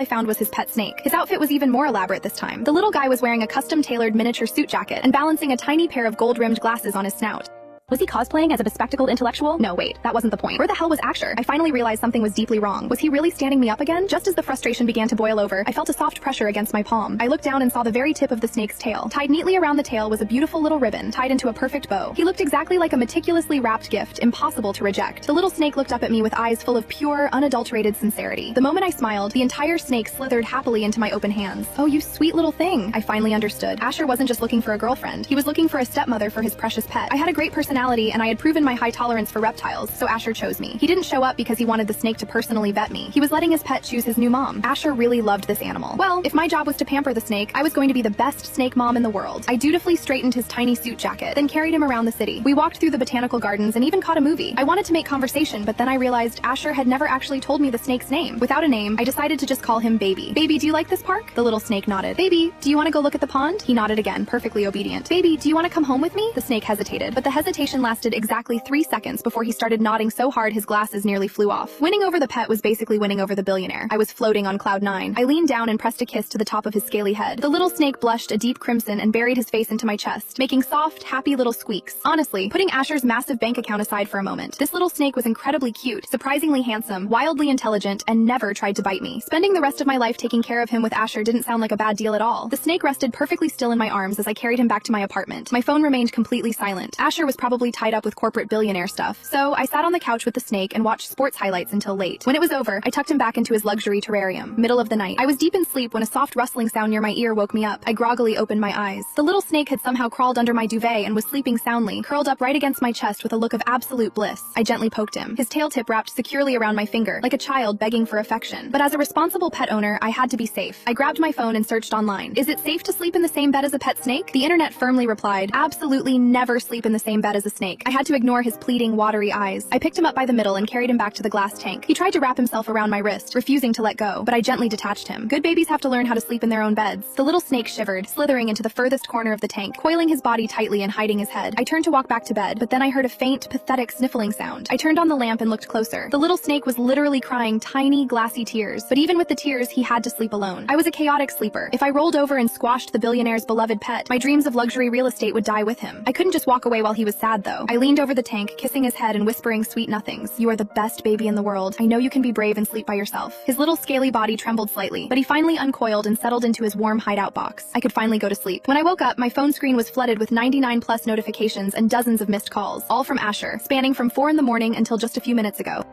I found was his pet snake. His outfit was even more elaborate this time. The little guy was wearing a custom-tailored miniature suit jacket and balancing a tiny pair of gold-rimmed glasses on his snout. Was he cosplaying as a bespectacled intellectual? No, wait, that wasn't the point. Where the hell was Asher? I finally realized something was deeply wrong. Was he really standing me up again? Just as the frustration began to boil over, I felt a soft pressure against my palm. I looked down and saw the very tip of the snake's tail. Tied neatly around the tail was a beautiful little ribbon, tied into a perfect bow. He looked exactly like a meticulously wrapped gift, impossible to reject. The little snake looked up at me with eyes full of pure, unadulterated sincerity. The moment I smiled, the entire snake slithered happily into my open hands. Oh, you sweet little thing. I finally understood. Asher wasn't just looking for a girlfriend. He was looking for a stepmother for his precious pet. I had a great personality, and I had proven my high tolerance for reptiles, so Asher chose me. He didn't show up because he wanted the snake to personally vet me. He was letting his pet choose his new mom. Asher really loved this animal. Well, if my job was to pamper the snake, I was going to be the best snake mom in the world. I dutifully straightened his tiny suit jacket, then carried him around the city. We walked through the botanical gardens and even caught a movie. I wanted to make conversation, but then I realized Asher had never actually told me the snake's name. Without a name, I decided to just call him Baby. Baby, do you like this park? The little snake nodded. Baby, do you want to go look at the pond? He nodded again, perfectly obedient. Baby, do you want to come home with me? The snake hesitated, but the hesitation lasted exactly 3 seconds before he started nodding so hard his glasses nearly flew off. Winning over the pet was basically winning over the billionaire. I was floating on cloud 9. I leaned down and pressed a kiss to the top of his scaly head. The little snake blushed a deep crimson and buried his face into my chest, making soft, happy little squeaks. Honestly, putting Asher's massive bank account aside for a moment, this little snake was incredibly cute, surprisingly handsome, wildly intelligent, and never tried to bite me. Spending the rest of my life taking care of him with Asher didn't sound like a bad deal at all. The snake rested perfectly still in my arms as I carried him back to my apartment. My phone remained completely silent. Asher was probably tied up with corporate billionaire stuff, so I sat on the couch with the snake and watched sports highlights until late. When it was over, I tucked him back into his luxury terrarium. Middle of the night. I was deep in sleep when a soft rustling sound near my ear woke me up. I groggily opened my eyes. The little snake had somehow crawled under my duvet and was sleeping soundly, curled up right against my chest with a look of absolute bliss. I gently poked him, his tail tip wrapped securely around my finger, like a child begging for affection. But as a responsible pet owner, I had to be safe. I grabbed my phone and searched online. Is it safe to sleep in the same bed as a pet snake? The internet firmly replied, absolutely never sleep in the same bed as a snake. I had to ignore his pleading, watery eyes. I picked him up by the middle and carried him back to the glass tank. He tried to wrap himself around my wrist, refusing to let go, but I gently detached him. Good babies have to learn how to sleep in their own beds. The little snake shivered, slithering into the furthest corner of the tank, coiling his body tightly and hiding his head. I turned to walk back to bed, but then I heard a faint, pathetic sniffling sound. I turned on the lamp and looked closer. The little snake was literally crying tiny, glassy tears, but even with the tears, he had to sleep alone. I was a chaotic sleeper. If I rolled over and squashed the billionaire's beloved pet, my dreams of luxury real estate would die with him. I couldn't just walk away while he was sad, though. I leaned over the tank, kissing his head and whispering sweet nothings. You are the best baby in the world. I know you can be brave and sleep by yourself. His little scaly body trembled slightly, but he finally uncoiled and settled into his warm hideout box. I could finally go to sleep. When I woke up, my phone screen was flooded with 99+ notifications and dozens of missed calls, all from Asher, spanning from 4 in the morning until just a few minutes ago.